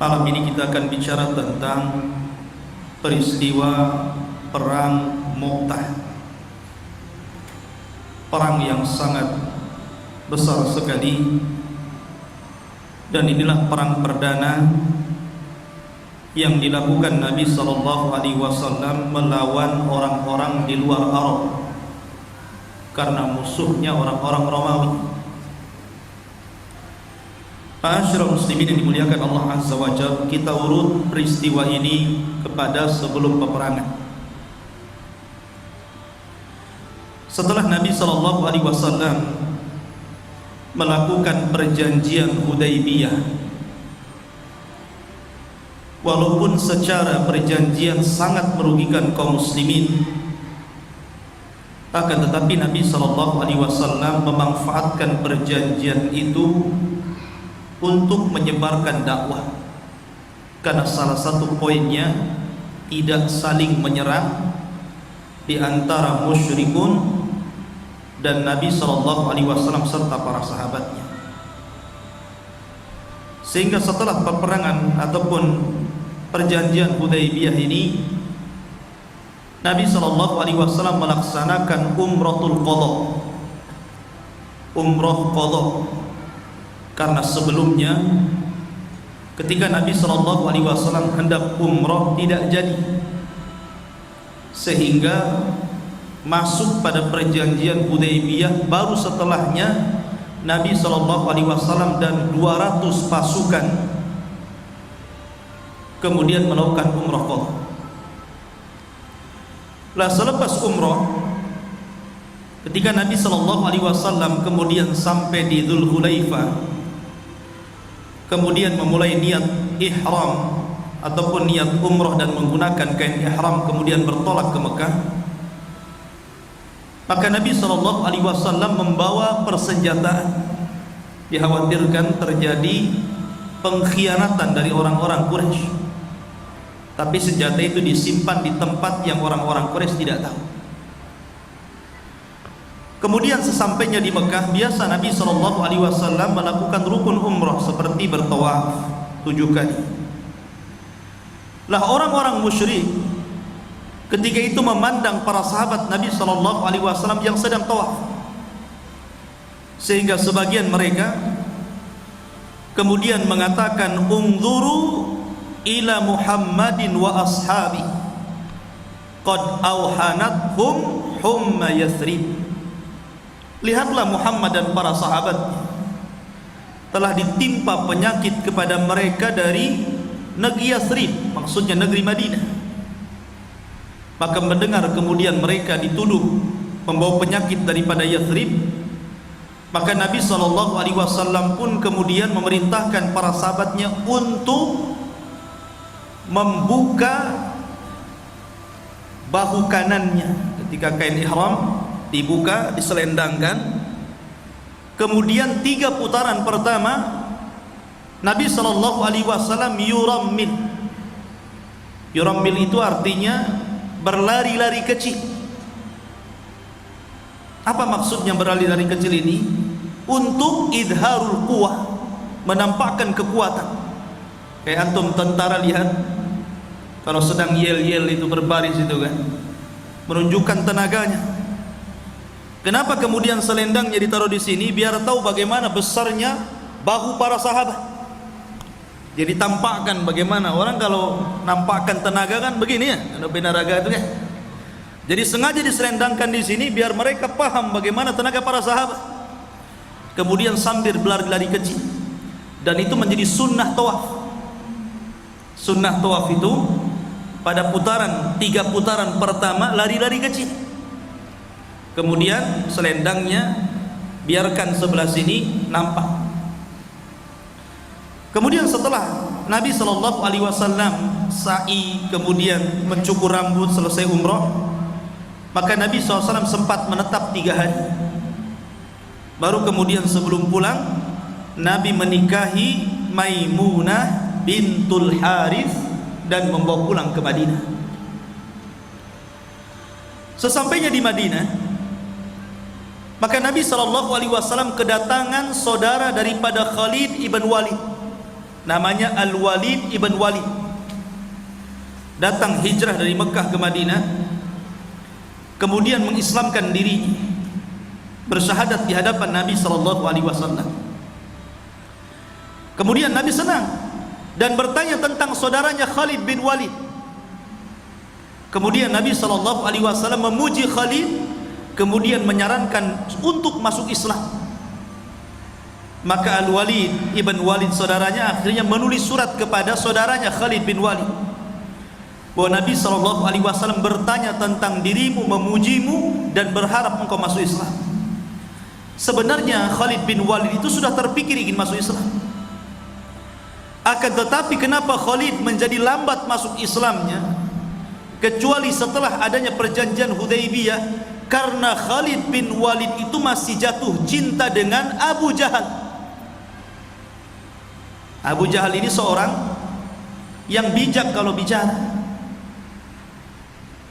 Malam ini kita akan bicara tentang peristiwa Perang Mu'tah, perang yang sangat besar sekali, dan inilah perang perdana yang dilakukan Nabi SAW melawan orang-orang di luar Arab karena musuhnya orang-orang Romawi. Ma'asyiral muslimin yang dimuliakan Allah Azza wa Jalla, kita urut peristiwa ini kepada sebelum peperangan. Setelah Nabi SAW melakukan perjanjian Hudaybiyah, walaupun secara perjanjian sangat merugikan kaum muslimin, akan tetapi Nabi SAW memanfaatkan perjanjian itu untuk menyebarkan dakwah, karena salah satu poinnya tidak saling menyerang di antara musyrikun dan Nabi SAW serta para sahabatnya. Sehingga setelah peperangan ataupun perjanjian Hudaybiyah ini, Nabi SAW melaksanakan umratul qadha, umrah qadha. Karena sebelumnya ketika Nabi SAW hendak umrah tidak jadi, sehingga masuk pada perjanjian Hudaybiyah baru setelahnya Nabi SAW dan 200 pasukan kemudian melakukan umrah qadha. Lah selepas umrah, ketika Nabi SAW kemudian sampai di Dzulhulaifah, kemudian memulai niat ihram ataupun niat umrah dan menggunakan kain ihram, kemudian bertolak ke Mekah, maka Nabi SAW membawa persenjataan. Dikhawatirkan terjadi pengkhianatan dari orang-orang Quraisy, tapi senjata itu disimpan di tempat yang orang-orang Quraisy tidak tahu. Kemudian sesampainya di Mekah, biasa Nabi SAW melakukan rukun umrah seperti bertawaf 7 kali. Lah orang-orang musyrik ketika itu memandang para sahabat Nabi SAW yang sedang tawaf, sehingga sebagian mereka kemudian mengatakan, unzuru ila Muhammadin wa ashabi qad auhanathum humma Yathrib. Lihatlah Muhammad dan para sahabat telah ditimpa penyakit kepada mereka dari negeri Yathrib, maksudnya negeri Madinah. Maka mendengar kemudian mereka dituduh membawa penyakit daripada Yathrib, maka Nabi SAW pun kemudian memerintahkan para sahabatnya untuk membuka bahu kanannya ketika kain ihram dibuka, diselendangkan. Kemudian 3 putaran pertama Nabi SAW yurammil. Yurammil itu artinya berlari-lari kecil. Apa maksudnya berlari-lari kecil ini? Untuk idharul quwah, menampakkan kekuatan. Kayak antum tentara lihat kalau sedang yel-yel itu berbaris itu kan, menunjukkan tenaganya. Kenapa kemudian selendangnya ditaruh di sini? Biar tahu bagaimana besarnya bahu para sahabat. Jadi tampakkan bagaimana orang kalau nampakkan tenaga kan begini ya, ada binaraga itu kan. Jadi sengaja diselendangkan di sini biar mereka paham bagaimana tenaga para sahabat. Kemudian sambil berlari-lari kecil, dan itu menjadi sunnah tawaf. Sunnah tawaf itu pada putaran 3 putaran pertama lari-lari kecil. Kemudian selendangnya biarkan sebelah sini nampak. Kemudian setelah Nabi SAW sa'i, kemudian mencukur rambut, selesai umrah, maka Nabi SAW sempat menetap 3 hari. Baru kemudian sebelum pulang, Nabi menikahi Maimunah bintul Harith dan membawa pulang ke Madinah. Sesampainya di Madinah, maka Nabi SAW kedatangan saudara daripada Khalid ibn Walid, namanya Al-Walid ibn Walid, datang hijrah dari Mekah ke Madinah, kemudian mengislamkan dirinya, bersyahadat di hadapan Nabi SAW. Kemudian Nabi senang dan bertanya tentang saudaranya Khalid bin Walid. Kemudian Nabi SAW memuji Khalid, kemudian menyarankan untuk masuk Islam. Maka Al-Walid ibn Walid saudaranya akhirnya menulis surat kepada saudaranya Khalid bin Walid bahwa Nabi SAW bertanya tentang dirimu, memujimu dan berharap engkau masuk Islam. Sebenarnya Khalid bin Walid itu sudah terpikir ingin masuk Islam, akan tetapi kenapa Khalid menjadi lambat masuk Islamnya, kecuali setelah adanya perjanjian Hudaybiyah, karena Khalid bin Walid itu masih jatuh cinta dengan Abu Jahal. Abu Jahal ini seorang yang bijak kalau bicara,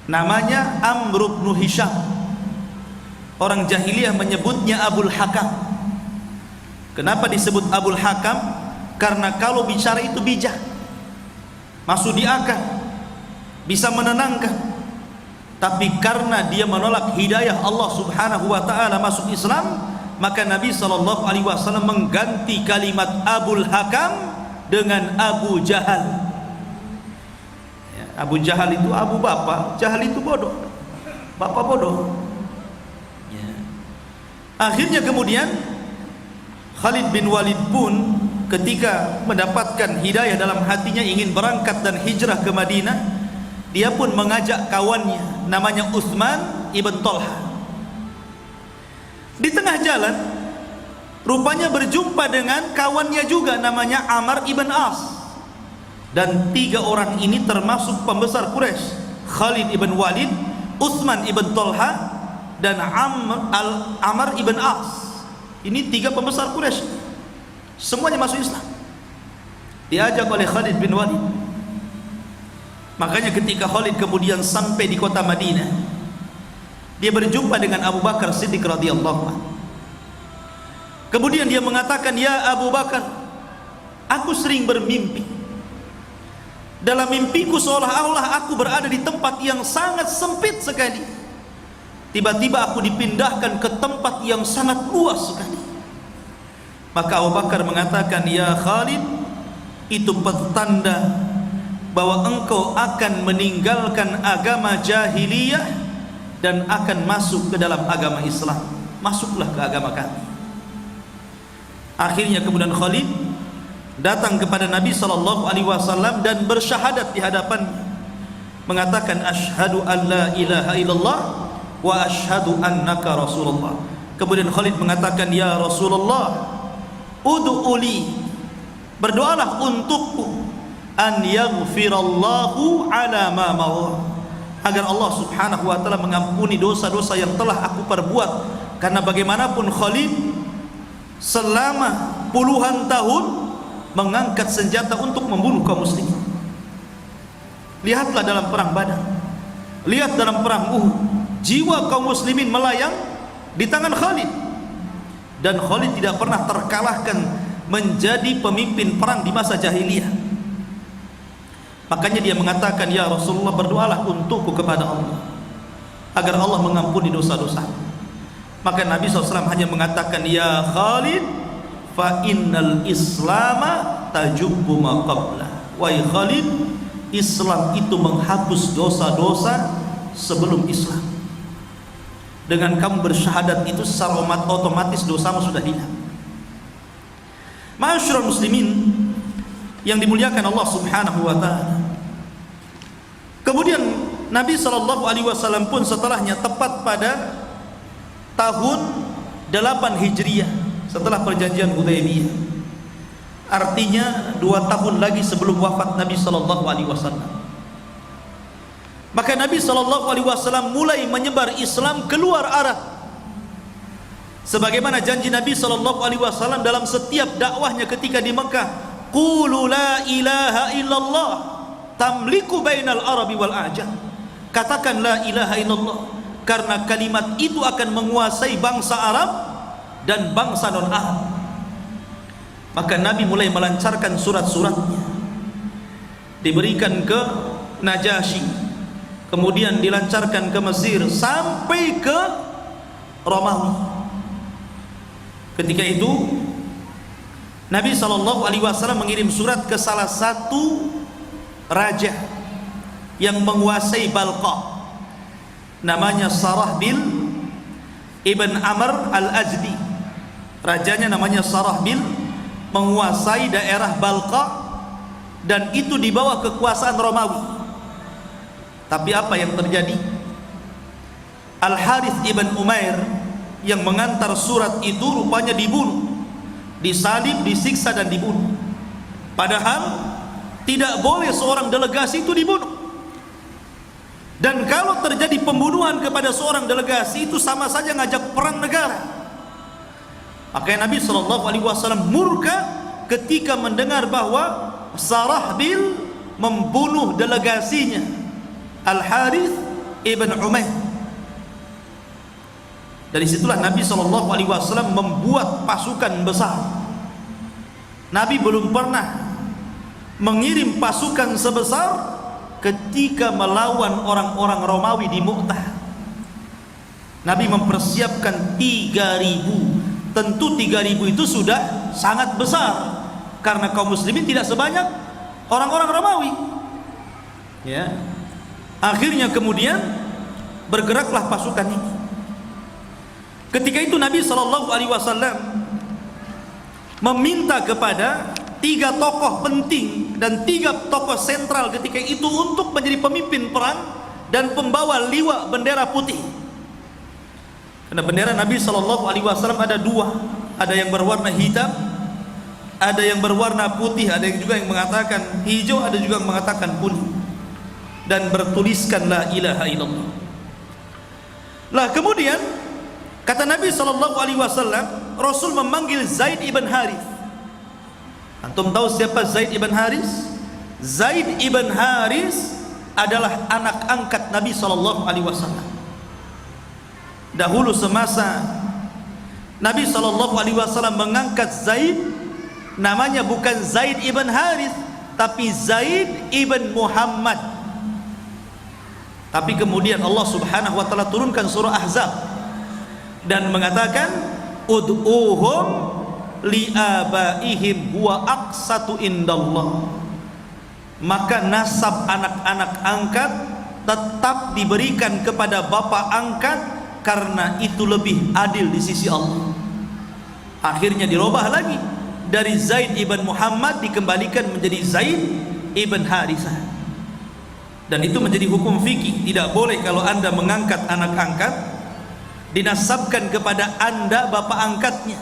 namanya Amr bin Hisham. Orang jahiliyah menyebutnya Abul Hakam. Kenapa disebut Abul Hakam? Karena kalau bicara itu bijak, masuk di akal, bisa menenangkan. Tapi karena dia menolak hidayah Allah Subhanahu wa taala masuk Islam, maka Nabi SAW mengganti kalimat Abul Hakam dengan Abu Jahal. Abu Jahal itu Abu bapak, Jahal itu bodoh, bapak bodoh. Akhirnya kemudian Khalid bin Walid pun ketika mendapatkan hidayah dalam hatinya, ingin berangkat dan hijrah ke Madinah, dia pun mengajak kawannya namanya Utsman ibn Talha. Di tengah jalan rupanya berjumpa dengan kawannya juga namanya Amr ibn As, dan tiga orang ini termasuk pembesar Quraisy: Khalid ibn Walid, Utsman ibn Talha, dan Amr ibn As. Ini tiga pembesar Quraisy, semuanya masuk Islam, diajak oleh Khalid bin Walid. Makanya ketika Khalid kemudian sampai di kota Madinah, dia berjumpa dengan Abu Bakar Siddiq radhiyallahu anhu. Kemudian dia mengatakan, "Ya Abu Bakar, aku sering bermimpi. Dalam mimpiku seolah-olah aku berada di tempat yang sangat sempit sekali. Tiba-tiba aku dipindahkan ke tempat yang sangat luas sekali." Maka Abu Bakar mengatakan, "Ya Khalid, itu petanda bahwa engkau akan meninggalkan agama jahiliyah dan akan masuk ke dalam agama Islam. Masuklah ke agama kami." Akhirnya kemudian Khalid datang kepada Nabi SAW dan bersyahadat di hadapannya, mengatakan, "Asyhadu an la ilaha illallah wa asyhadu annaka Rasulullah." Kemudian Khalid mengatakan, "Ya Rasulullah, ud'uli, berdoalah untukku, an yaghfirallahu ala ma mawa, agar Allah Subhanahu wa taala mengampuni dosa-dosa yang telah aku perbuat." Karena bagaimanapun Khalid selama puluhan tahun mengangkat senjata untuk membunuh kaum muslimin. Lihatlah dalam perang Badar, lihat dalam perang Uhud, jiwa kaum muslimin melayang di tangan Khalid, dan Khalid tidak pernah terkalahkan menjadi pemimpin perang di masa jahiliyah. Makanya dia mengatakan, "Ya Rasulullah, berdoalah untukku kepada Allah agar Allah mengampuni dosa-dosa." Maka Nabi SAW hanya mengatakan, "Ya Khalid, fa innal islama tajubbu ma qabla." Wahai Khalid, Islam itu menghapus dosa-dosa sebelum Islam. Dengan kamu bersyahadat itu secara otomatis dosamu sudah hilang. Ma'asyiral muslimin yang dimuliakan Allah Subhanahu wa taala. Kemudian Nabi SAW pun setelahnya, tepat pada tahun 8 Hijriah setelah perjanjian Hudaybiyah, artinya 2 tahun lagi sebelum wafat Nabi SAW, maka Nabi SAW mulai menyebar Islam keluar Arab, sebagaimana janji Nabi SAW dalam setiap dakwahnya ketika di Mekah, "Qulu la ilaha illallah tamliku bainal arabi wal a'jam." Katakan la ilaha illallah, karena kalimat itu akan menguasai bangsa Arab dan bangsa non-Arab. Maka Nabi mulai melancarkan surat-suratnya, diberikan ke Najasyi, kemudian dilancarkan ke Mesir sampai ke Romawi. Ketika itu Nabi SAW mengirim surat ke salah satu raja yang menguasai Balqa, namanya Sarahbil ibn Amr al-Azdi. Rajanya namanya Sarahbil, menguasai daerah Balqa, dan itu di bawah kekuasaan Romawi. Tapi apa yang terjadi? Al-Harith ibn Umair yang mengantar surat itu rupanya dibunuh, disalib, disiksa dan dibunuh. Padahal tidak boleh seorang delegasi itu dibunuh. Dan kalau terjadi pembunuhan kepada seorang delegasi, itu sama saja ngajak perang negara. Makanya Nabi SAW murka ketika mendengar bahwa Sarahbil membunuh delegasinya Al-Harith ibn Umair. Dari situlah Nabi SAW membuat pasukan besar. Nabi belum pernah mengirim pasukan sebesar ketika melawan orang-orang Romawi di Mu'tah. Nabi mempersiapkan 3.000. Tentu 3.000 itu sudah sangat besar, karena kaum muslimin tidak sebanyak orang-orang Romawi. Ya. Akhirnya kemudian bergeraklah pasukan ini. Ketika itu Nabi SAW meminta kepada 3 tokoh penting dan 3 tokoh sentral ketika itu untuk menjadi pemimpin perang dan pembawa liwa bendera putih. Karena bendera Nabi SAW ada 2, ada yang berwarna hitam, ada yang berwarna putih, ada yang juga yang mengatakan hijau, ada juga yang mengatakan kuning, dan bertuliskan la ilaha illallah. Lah kemudian kata Nabi SAW, Rasul memanggil Zaid ibn Harith. Antum tahu siapa Zaid ibn Haris? Zaid ibn Haris adalah anak angkat Nabi SAW. Dahulu semasa Nabi SAW mengangkat Zaid, namanya bukan Zaid ibn Haris, tapi Zaid ibn Muhammad. Tapi kemudian Allah Subhanahu wa taala turunkan surah Ahzab dan mengatakan ud'uhum li'abaihim huwa aqsatu indallah. Maka nasab anak-anak angkat tetap diberikan kepada bapak angkat, karena itu lebih adil di sisi Allah. Akhirnya dirubah lagi, dari Zaid ibn Muhammad dikembalikan menjadi Zaid ibn Harithah. Dan itu menjadi hukum fikih. Tidak boleh kalau anda mengangkat anak angkat dinasabkan kepada anda bapak angkatnya,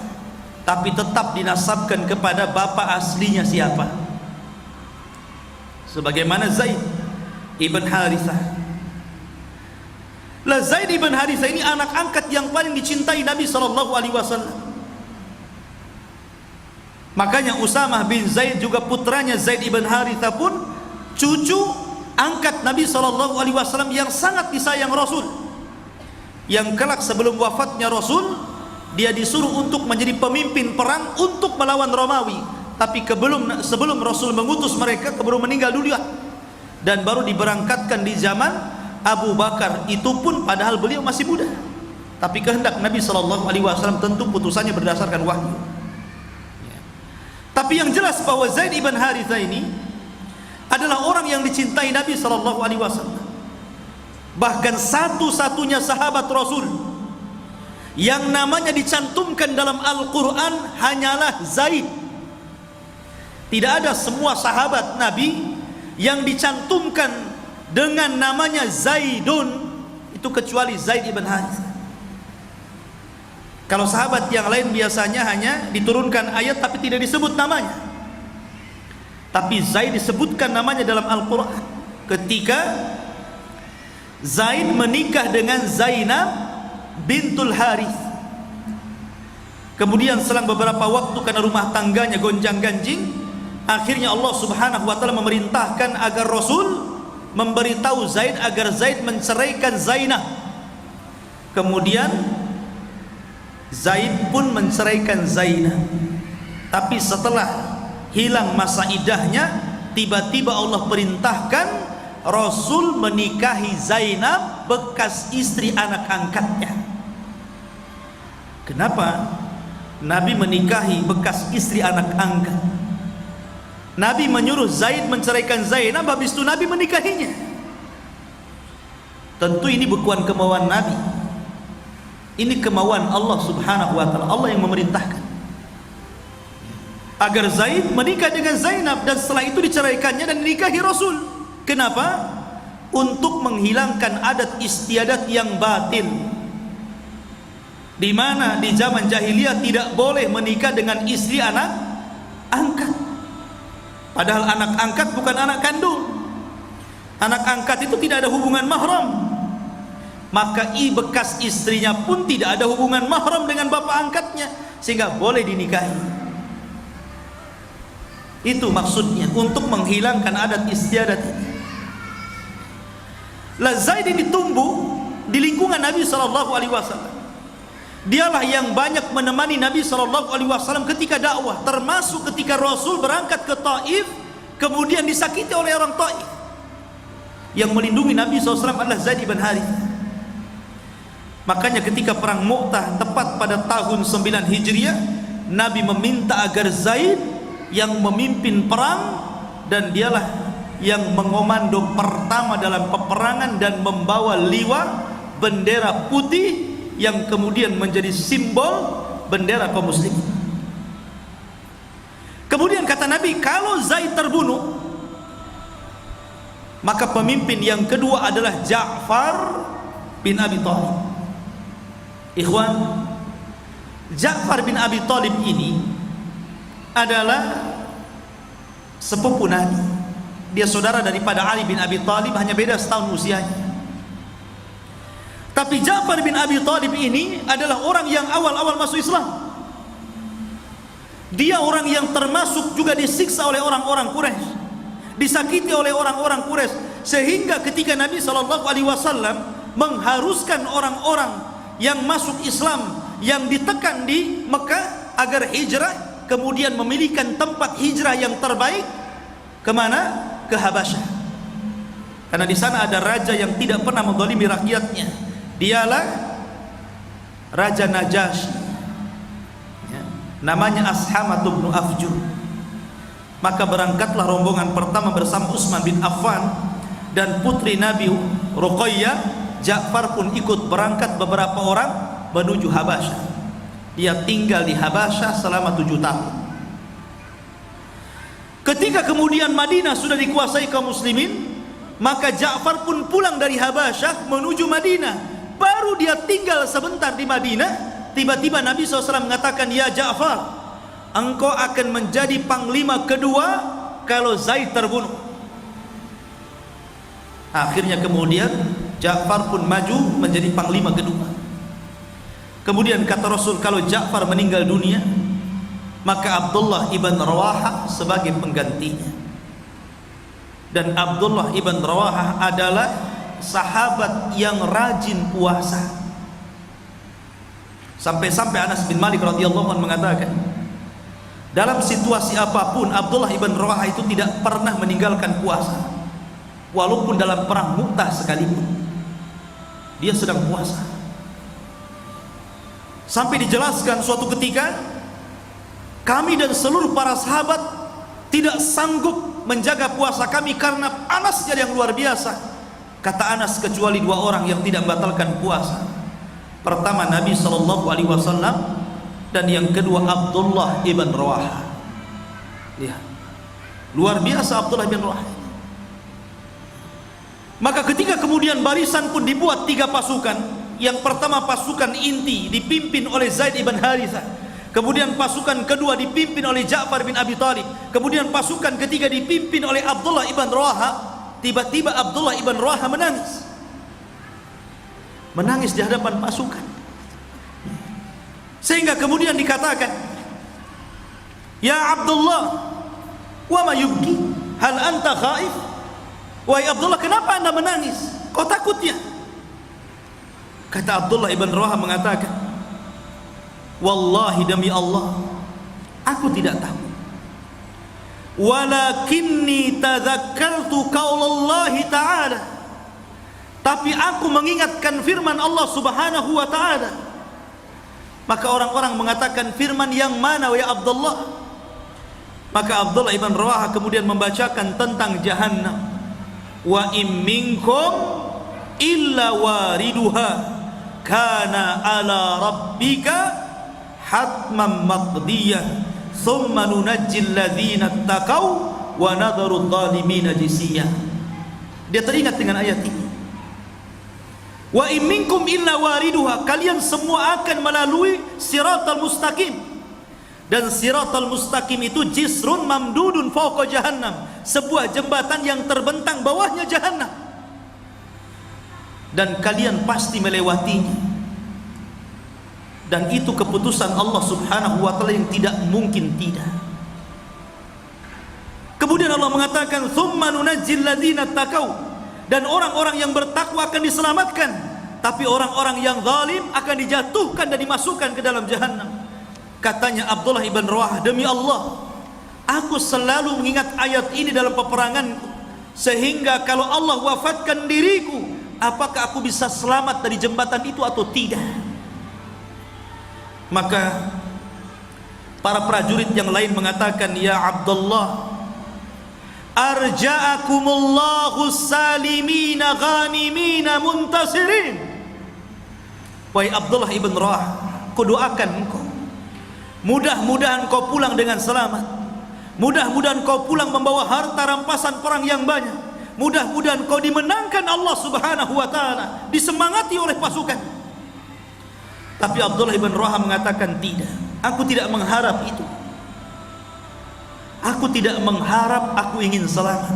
tapi tetap dinasabkan kepada bapak aslinya siapa, sebagaimana Zaid ibn Harithah. Lah Zaid ibn Harithah ini anak angkat yang paling dicintai Nabi SAW. Makanya Usamah bin Zaid juga putranya Zaid ibn Harithah pun cucu angkat Nabi SAW yang sangat disayang Rasul, yang kelak sebelum wafatnya Rasul dia disuruh untuk menjadi pemimpin perang untuk melawan Romawi. Tapi sebelum Rasul mengutus mereka, keburu meninggal dunia, dan baru diberangkatkan di zaman Abu Bakar. Itu pun padahal beliau masih muda. Tapi kehendak Nabi SAW tentu putusannya berdasarkan wahyu. Tapi yang jelas bahwa Zaid ibn Harithah ini adalah orang yang dicintai Nabi SAW. Bahkan satu-satunya sahabat Rasul yang namanya dicantumkan dalam Al-Quran hanyalah Zaid. Tidak ada semua sahabat Nabi yang dicantumkan dengan namanya Zaidun itu kecuali Zaid ibn Harithah. Kalau sahabat yang lain biasanya hanya diturunkan ayat tapi tidak disebut namanya. Tapi Zaid disebutkan namanya dalam Al-Quran ketika Zaid menikah dengan Zainab bintul Harith. Kemudian selang beberapa waktu karena rumah tangganya gonjang-ganjing, akhirnya Allah Subhanahu wa taala memerintahkan agar Rasul memberitahu Zaid agar Zaid menceraikan Zainab. Kemudian Zaid pun menceraikan Zainab. Tapi setelah hilang masa iddahnya, tiba-tiba Allah perintahkan Rasul menikahi Zainab, bekas istri anak angkatnya. Kenapa Nabi menikahi bekas istri anak angkat? Nabi menyuruh Zaid menceraikan Zainab, habis itu Nabi menikahinya. Tentu ini bukan kemauan Nabi, ini kemauan Allah subhanahu wa ta'ala. Allah yang memerintahkan agar Zaid menikah dengan Zainab, dan setelah itu diceraikannya dan dinikahi Rasul. Kenapa? Untuk menghilangkan adat istiadat yang batil, di mana di zaman jahiliyah tidak boleh menikah dengan istri anak angkat. Padahal anak angkat bukan anak kandung. Anak angkat itu tidak ada hubungan mahram. Maka bekas istrinya pun tidak ada hubungan mahram dengan bapak angkatnya, sehingga boleh dinikahi. Itu maksudnya, untuk menghilangkan adat istiadat ini. Zaid ini tumbuh di lingkungan Nabi SAW. Dialah yang banyak menemani Nabi SAW ketika dakwah, termasuk ketika Rasul berangkat ke Taif, kemudian disakiti oleh orang Taif. Yang melindungi Nabi SAW adalah Zaid bin Harithah. Makanya ketika perang Mu'tah tepat pada tahun 9 Hijriah, Nabi meminta agar Zaid yang memimpin perang, dan dialah yang mengomando pertama dalam peperangan dan membawa liwa bendera putih yang kemudian menjadi simbol bendera kaum muslimin. Kemudian kata Nabi, kalau Zaid terbunuh, maka pemimpin yang kedua adalah Ja'far bin Abi Thalib. Ikhwan, Ja'far bin Abi Thalib ini adalah sepupu Nabi. Dia saudara daripada Ali bin Abi Thalib, hanya beda setahun usianya. Tapi Ja'far bin Abi Thalib ini adalah orang yang awal-awal masuk Islam. Dia orang yang termasuk juga disiksa oleh orang-orang Quraisy, disakiti oleh orang-orang Quraisy, sehingga ketika Nabi SAW mengharuskan orang-orang yang masuk Islam, yang ditekan di Mekah agar hijrah, kemudian memilihkan tempat hijrah yang terbaik, kemana? Ke Habasyah. Karena di sana ada raja yang tidak pernah menzalimi rakyatnya. Dialah Raja Najasyi, ya, namanya Ashamah bin Afjur. Maka berangkatlah rombongan pertama bersama Utsman bin Affan dan putri Nabi Ruqayyah. Ja'far pun ikut berangkat beberapa orang menuju Habasyah. Dia tinggal di Habasyah selama 7 tahun. Ketika kemudian Madinah sudah dikuasai kaum muslimin, maka Ja'far pun pulang dari Habasyah menuju Madinah. Baru dia tinggal sebentar di Madinah, tiba-tiba Nabi SAW mengatakan, "Ya Ja'far, engkau akan menjadi panglima kedua kalau Zaid terbunuh." Akhirnya kemudian Ja'far pun maju menjadi panglima kedua. Kemudian kata Rasul, kalau Ja'far meninggal dunia, maka Abdullah ibn Rawahah sebagai penggantinya. Dan Abdullah ibn Rawahah adalah sahabat yang rajin puasa. Sampai-sampai Anas bin Malik radhiyallahu anhu mengatakan, dalam situasi apapun Abdullah ibn Rawahah itu tidak pernah meninggalkan puasa, walaupun dalam perang Mu'tah sekalipun dia sedang puasa. Sampai dijelaskan suatu ketika, kami dan seluruh para sahabat tidak sanggup menjaga puasa kami karena panasnya yang luar biasa. Kata Anas, kecuali 2 orang yang tidak membatalkan puasa. Pertama Nabi SAW, dan yang kedua Abdullah ibn Rawahah. Lihat, luar biasa Abdullah ibn Rawahah. Maka ketika kemudian barisan pun dibuat 3 pasukan. Yang pertama pasukan inti dipimpin oleh Zaid ibn Harithah, kemudian pasukan kedua dipimpin oleh Ja'far bin Abi Thalib, kemudian pasukan ketiga dipimpin oleh Abdullah ibn Rawahah. Tiba-tiba Abdullah ibn Rawahah menangis di hadapan pasukan, sehingga kemudian dikatakan, "Ya Abdullah, wa ma yubki? Hal anta khaif?" Wahai Abdullah, kenapa anda menangis? Kau takutnya? Kata Abdullah ibn Rawahah mengatakan, "Wallahi demi Allah, Aku tidak takut. Walakinni tadzakkartu qaulallahi ta'ala. Tapi aku mengingatkan firman Allah Subhanahu wa ta'ala. Maka orang-orang mengatakan, firman yang mana ya Abdullah? Maka Abdullah ibn Rawaha kemudian membacakan tentang jahannam. Wa im minkum illa wariduha kana ala rabbika hatman maqdiyah thumma nunajjil ladzina taqaw wa nadharu adh-dhalimina jisiya. Dia teringat dengan ayat ini. Wa in minkum illa wariduha, kalian semua akan melalui siratal mustaqim. Dan siratal mustaqim itu jisrun mamdudun fawqa jahannam, sebuah jembatan yang terbentang bawahnya jahannam. Dan kalian pasti melewatinya. Dan itu keputusan Allah Subhanahu wa ta'ala yang tidak mungkin tidak. Kemudian Allah mengatakan, "Tsumma nunajjil ladzina taqaw." Dan orang-orang yang bertakwa akan diselamatkan, tapi orang-orang yang zalim akan dijatuhkan dan dimasukkan ke dalam jahannam. Katanya Abdullah ibn Rawaha, demi Allah, aku selalu mengingat ayat ini dalam peperanganku, sehingga kalau Allah wafatkan diriku, apakah aku bisa selamat dari jembatan itu atau tidak? Maka para prajurit yang lain mengatakan, ya Abdullah, arja'akumullahu salimina ghanimina muntasirin. Wahai Abdullah ibn Rawaha, kudoakan engkau, mudah-mudahan kau pulang dengan selamat. Mudah-mudahan kau pulang membawa harta rampasan perang yang banyak. Mudah-mudahan kau dimenangkan Allah Subhanahu wa ta'ala, disemangati oleh pasukan. Tapi Abdullah ibn Rawaha mengatakan, tidak, aku tidak mengharap itu. Aku tidak mengharap aku ingin selamat.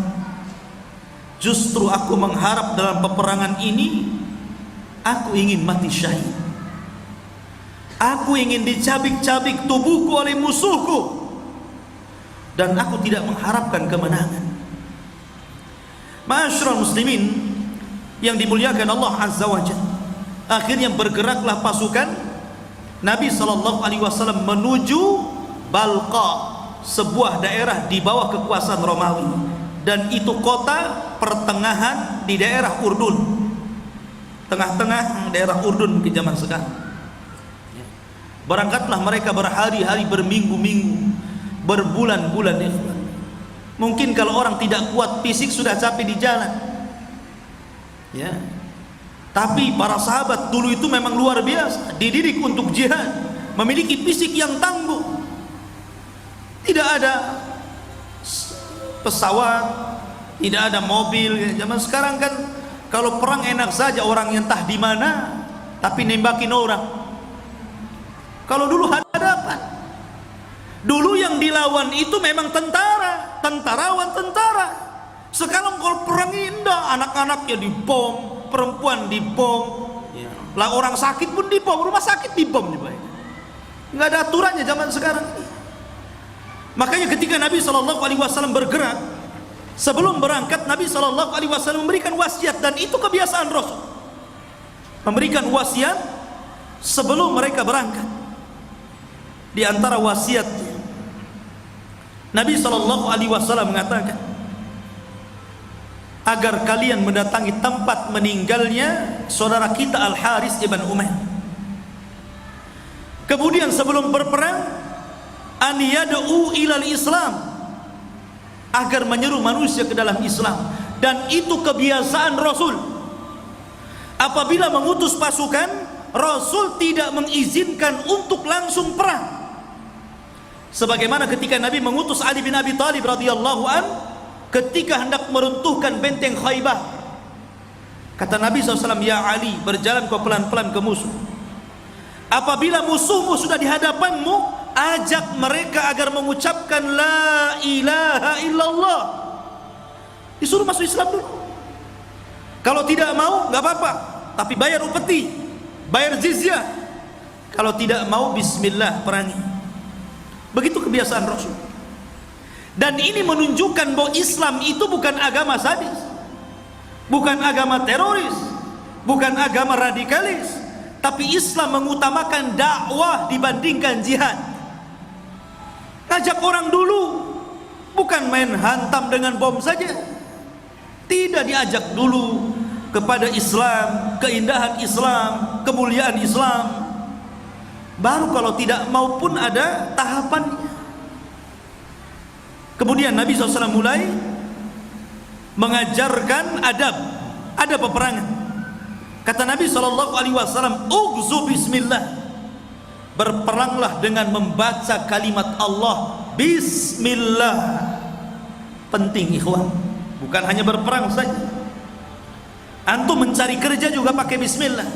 Justru aku mengharap dalam peperangan ini, aku ingin mati syahid. Aku ingin dicabik-cabik tubuhku oleh musuhku. Dan aku tidak mengharapkan kemenangan. Ma'asyiral muslimin yang dimuliakan Allah Azza wa Jalla, akhirnya bergeraklah pasukan Nabi SAW menuju Balqa, sebuah daerah di bawah kekuasaan Romawi, dan itu kota pertengahan di daerah Urdun, tengah-tengah daerah Urdun ke zaman sekarang. Berangkatlah mereka berhari-hari, berminggu-minggu, berbulan-bulan. Mungkin kalau orang tidak kuat fisik sudah capek di jalan, ya. Tapi para sahabat dulu itu memang luar biasa, dididik untuk jihad, memiliki fisik yang tangguh. Tidak ada pesawat, tidak ada mobil. Zaman sekarang kan kalau perang enak saja, orang yang entah di mana tapi nembakin orang. Kalau dulu hadapan, dulu yang dilawan itu memang tentara, tentarawan tentara. Sekarang kalau perang indah, anak-anaknya dibom, perempuan dibom, ya. Lah orang sakit pun dibom, rumah sakit dibom juga. Nggak ada aturannya zaman sekarang ini. Makanya ketika Nabi SAW bergerak, sebelum berangkat Nabi SAW memberikan wasiat, dan itu kebiasaan Rasul, memberikan wasiat sebelum mereka berangkat. Di antara wasiatnya, Nabi SAW mengatakan, agar kalian mendatangi tempat meninggalnya saudara kita Al-Haris ibn Umair. Kemudian sebelum berperang, an yad'u ilal Islam, agar menyeru manusia ke dalam Islam. Dan itu kebiasaan Rasul. Apabila mengutus pasukan, Rasul tidak mengizinkan untuk langsung perang. Sebagaimana ketika Nabi mengutus Ali bin Abi Thalib radhiyallahu an ketika hendak meruntuhkan benteng Khaybar. Kata Nabi SAW, ya Ali, berjalan kau pelan-pelan ke musuh. Apabila musuhmu sudah di hadapanmu, ajak mereka agar mengucapkan la ilaha illallah. Disuruh masuk Islam dulu. Kalau tidak mau, nggak apa-apa, tapi bayar upeti, bayar jizyah. Kalau tidak mau, bismillah, perangi. Begitu kebiasaan Rasul. Dan ini menunjukkan bahwa Islam itu bukan agama sadis, bukan agama teroris, bukan agama radikalis, tapi Islam mengutamakan dakwah dibandingkan jihad. Ngajak orang dulu, bukan main hantam dengan bom saja. Tidak, diajak dulu kepada Islam, keindahan Islam, kemuliaan Islam. Baru kalau tidak mau pun ada tahapannya. Kemudian Nabi SAW mulai mengajarkan adab, ada peperangan. Kata Nabi SAW, "Ughzu bismillah." Berperanglah dengan membaca kalimat Allah, bismillah. Penting ikhwan, bukan hanya berperang saja. Antum mencari kerja juga pakai bismillah.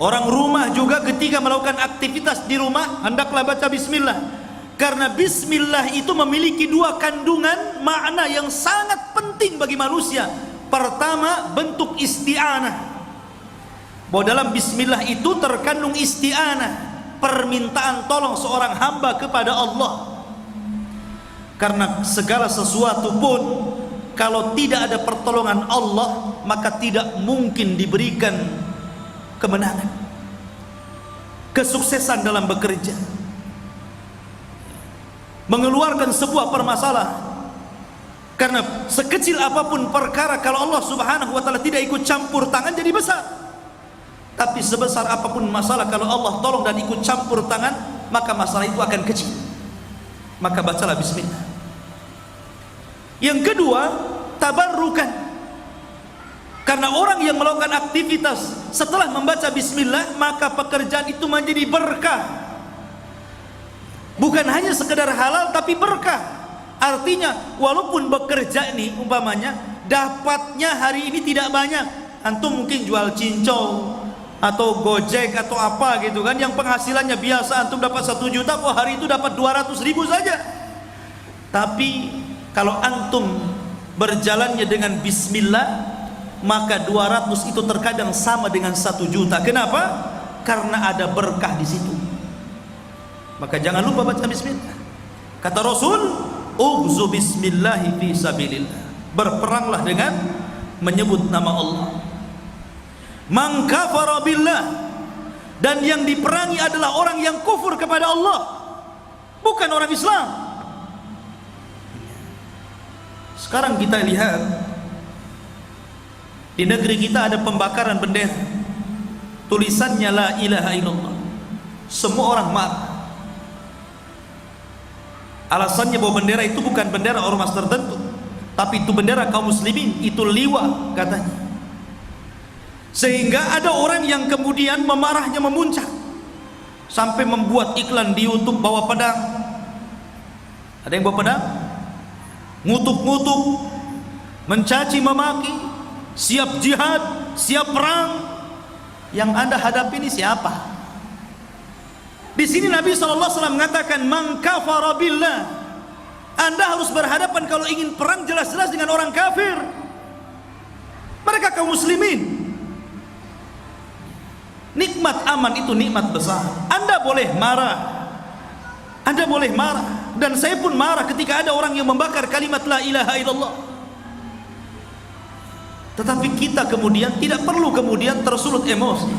Orang rumah juga ketika melakukan aktivitas di rumah hendaklah baca bismillah. Karena bismillah itu memiliki dua kandungan makna yang sangat penting bagi manusia. Pertama, bentuk isti'anah. Bahwa dalam bismillah itu terkandung isti'anah, permintaan tolong seorang hamba kepada Allah. Karena segala sesuatu pun kalau tidak ada pertolongan Allah, maka tidak mungkin diberikan kemenangan, kesuksesan dalam bekerja, mengeluarkan sebuah permasalahan. Karena sekecil apapun perkara, kalau Allah Subhanahu wa ta'ala tidak ikut campur tangan jadi besar. Tapi sebesar apapun masalah, kalau Allah tolong dan ikut campur tangan, maka masalah itu akan kecil. Maka bacalah bismillah. Yang kedua, tabarrukan. Karena orang yang melakukan aktivitas setelah membaca bismillah, maka pekerjaan itu menjadi berkah. Bukan hanya sekedar halal, tapi berkah. Artinya walaupun bekerja ini umpamanya dapatnya hari ini tidak banyak, antum mungkin jual cincau atau gojek atau apa gitu kan, yang penghasilannya biasa antum dapat 1 juta, kok hari itu dapat 200.000 saja. Tapi kalau antum berjalannya dengan bismillah, maka 200 itu terkadang sama dengan 1 juta. Kenapa? Karena ada berkah di situ. Maka jangan lupa baca bismillah. Kata Rasul, ughzu bismillahi fi sabilillah. Berperanglah dengan menyebut nama Allah. Man kafara billah, dan yang diperangi adalah orang yang kufur kepada Allah, bukan orang Islam. Sekarang kita lihat di negeri kita ada pembakaran bendera, tulisannya la ilaha illallah. Semua orang marah. Alasannya bahwa bendera itu bukan bendera ormas tertentu, tapi itu bendera kaum muslimin, itu liwa katanya. Sehingga ada orang yang kemudian memarahnya memuncak sampai membuat iklan di YouTube bawa pedang. Ada yang bawa pedang, ngutuk-ngutuk, mencaci memaki, siap jihad, siap perang. Yang Anda hadapi ini siapa? Di sini Nabi SAW mengatakan, man kafara billah. Anda harus berhadapan kalau ingin perang jelas-jelas dengan orang kafir. Mereka kaum muslimin. Nikmat aman itu nikmat besar. Anda boleh marah, Anda boleh marah, dan saya pun marah ketika ada orang yang membakar kalimat la ilaha illallah. Tetapi kita kemudian tidak perlu kemudian tersulut emosi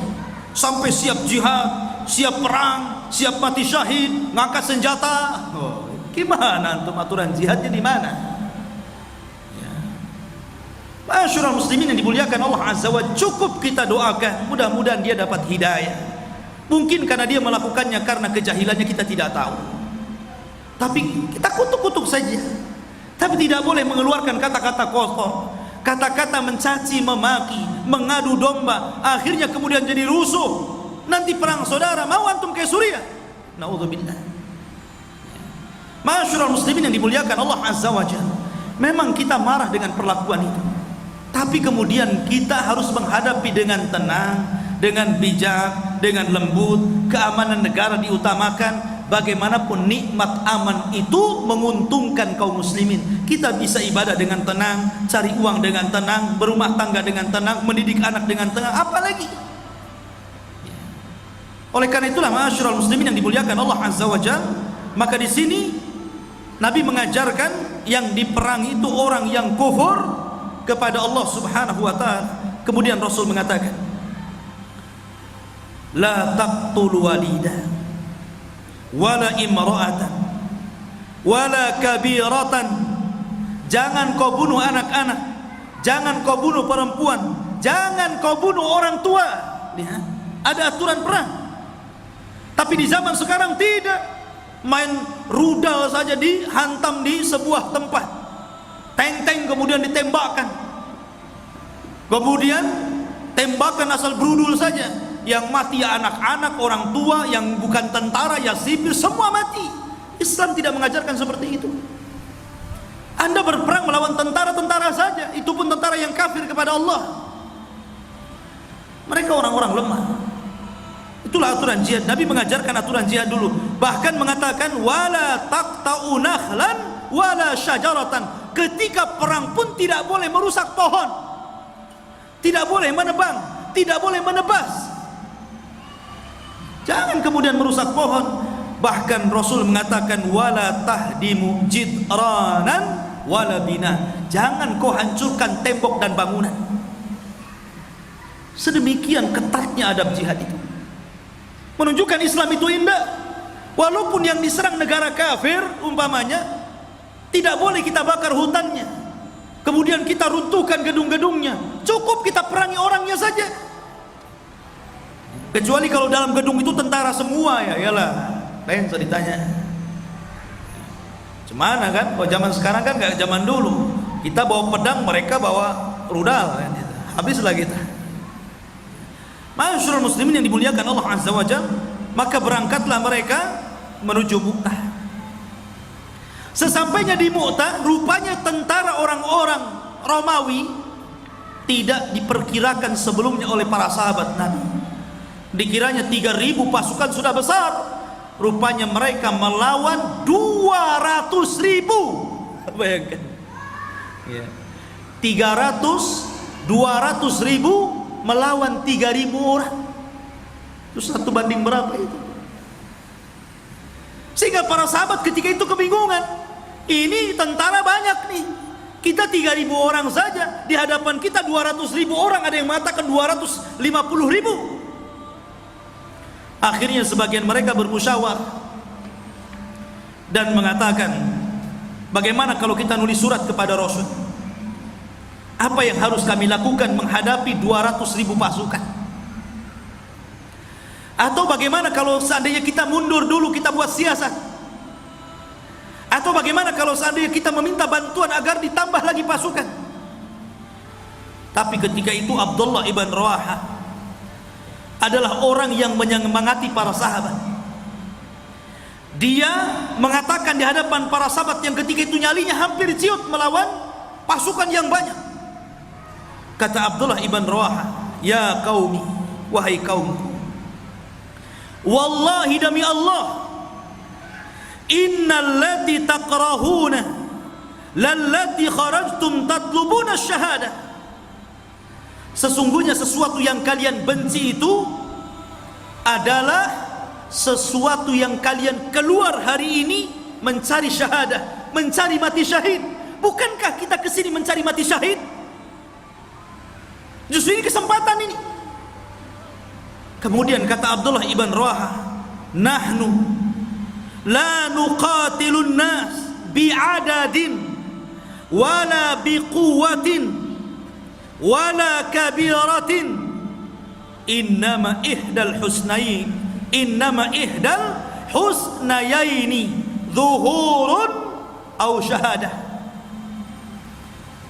sampai siap jihad, siap perang, siap mati syahid, ngangkat senjata. Oh, gimana antum aturan jihadnya di mana? Ya. Masyarul muslimin yang dimuliakan Allah Azza wa Jalla, cukup kita doakan, mudah-mudahan dia dapat hidayah. Mungkin karena dia melakukannya karena kejahilannya, kita tidak tahu. Tapi kita kutuk-kutuk saja. Tapi tidak boleh mengeluarkan kata-kata kotor, kata-kata mencaci, memaki, mengadu domba, akhirnya kemudian jadi rusuh. Nanti perang saudara, mau antum kayak Suriah? Naudzubillah. Masyarul muslimin yang dimuliakan Allah Azza wa Jalla, memang kita marah dengan perlakuan itu, tapi kemudian kita harus menghadapi dengan tenang, dengan bijak, dengan lembut. Keamanan negara diutamakan. Bagaimanapun nikmat aman itu menguntungkan kaum muslimin. Kita bisa ibadah dengan tenang, cari uang dengan tenang, berumah tangga dengan tenang, mendidik anak dengan tenang, apalagi. Oleh karena itulah masyarul muslimin yang dimuliakan Allah Azza wa Jalla, maka di sini Nabi mengajarkan yang diperangi itu orang yang kufur kepada Allah Subhanahu wa taala. Kemudian Rasul mengatakan, la taqtul walida wala imra'atan wala kabiratan, jangan kau bunuh anak-anak, jangan kau bunuh perempuan, jangan kau bunuh orang tua. Lihat, ada aturan perang. Tapi di zaman sekarang tidak, main rudal saja dihantam di sebuah tempat, tank-tank kemudian ditembakkan, kemudian tembakan asal brudul saja, yang mati ya anak-anak, orang tua, yang bukan tentara ya sipil, semua mati. Islam tidak mengajarkan seperti itu. Anda berperang melawan tentara-tentara saja, itu pun tentara yang kafir kepada Allah. Mereka orang-orang lemah. Itulah aturan jihad. Nabi mengajarkan aturan jihad dulu. Bahkan mengatakan wala taqta'u nakhlan wala syajaratan. Ketika perang pun tidak boleh merusak pohon, tidak boleh menebang, tidak boleh menebas. Jangan kemudian merusak pohon. Bahkan Rasul mengatakan wala tahdimu jidranan wala bina. Jangan kau hancurkan tembok dan bangunan. Sedemikian ketatnya adab jihad itu. Menunjukkan Islam itu indah. Walaupun yang diserang negara kafir umpamanya, tidak boleh kita bakar hutannya, kemudian kita runtuhkan gedung-gedungnya. Cukup kita perangi orangnya saja. Kecuali kalau dalam gedung itu tentara semua, ya iyalah, lain bisa ditanya. Cemana kan? Kalau zaman sekarang kan nggak zaman dulu. Kita bawa pedang, mereka bawa rudal, kan? Habislah kita. Ma'asyiral muslimin yang dimuliakan Allah Azza wa Jalla, maka berangkatlah mereka menuju Mu'tah. Sesampainya di Mu'tah, rupanya tentara orang-orang Romawi tidak diperkirakan sebelumnya oleh para sahabat Nabi. Dikiranya 3.000 pasukan sudah besar, rupanya mereka melawan 200.000. Bayangkan ya. 200.000 melawan 3.000 orang. Itu 1 banding berapa itu? Sehingga para sahabat ketika itu kebingungan. Ini tentara banyak nih, kita 3.000 orang saja, di hadapan kita 200.000 orang. Ada yang mengatakan 250.000. Akhirnya sebagian mereka bermusyawarah dan mengatakan, bagaimana kalau kita nulis surat kepada Rasul? Apa yang harus kami lakukan menghadapi 200.000 pasukan? Atau bagaimana kalau seandainya kita mundur dulu, kita buat siasat? Atau bagaimana kalau seandainya kita meminta bantuan agar ditambah lagi pasukan? Tapi ketika itu Abdullah ibn Rawaha adalah orang yang menyemangati para sahabat. Dia mengatakan di hadapan para sahabat yang ketika itu nyalinya hampir ciut melawan pasukan yang banyak. Kata Abdullah ibn Rawaha, ya qaumi, wahai kaumku, wallahi demi Allah, innal lati takrahuna lallati kharajtum tatlubuna syahadah. Sesungguhnya sesuatu yang kalian benci itu adalah sesuatu yang kalian keluar hari ini mencari syahadah, mencari mati syahid. Bukankah kita kesini mencari mati syahid? Justru ini kesempatan ini. Kemudian kata Abdullah ibn Rawaha, nahnu la nuqatilun nas bi'adadin wala biquwatin wala kabiratin, innama ihdal husnayn, innama ihdal husnayaini zuhurun aw syahadah.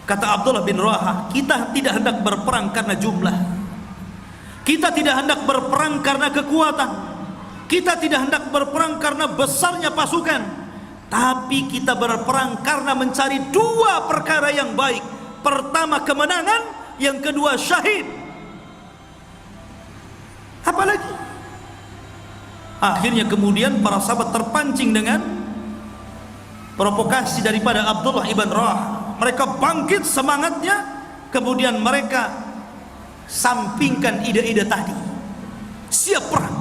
Kata Abdullah bin Rawaha, kita tidak hendak berperang karena jumlah, kita tidak hendak berperang karena kekuatan, kita tidak hendak berperang karena besarnya pasukan, tapi kita berperang karena mencari 2 perkara yang baik. Pertama kemenangan, yang kedua syahid. Apalagi? Akhirnya kemudian para sahabat terpancing dengan provokasi daripada Abdullah ibn Rawaha. Mereka bangkit semangatnya, kemudian mereka sampingkan ide-ide tadi, siap perang.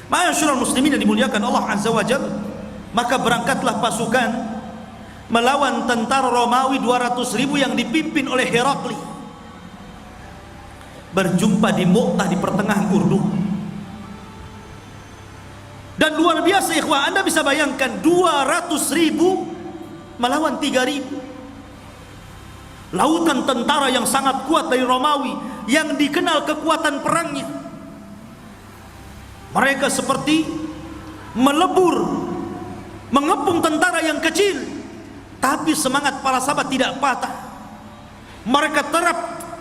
Ma'asyiral muslimin yang dimuliakan Allah Azza wa Jalla, maka berangkatlah pasukan melawan tentara Romawi 200.000 yang dipimpin oleh Herakli. Berjumpa di Mu'tah di pertengahan Urdun. Dan luar biasa ikhwah, Anda bisa bayangkan 200.000 melawan 3.000. Lautan tentara yang sangat kuat dari Romawi, yang dikenal kekuatan perangnya. Mereka seperti melebur, mengepung tentara yang kecil, tapi semangat para sahabat tidak patah. Mereka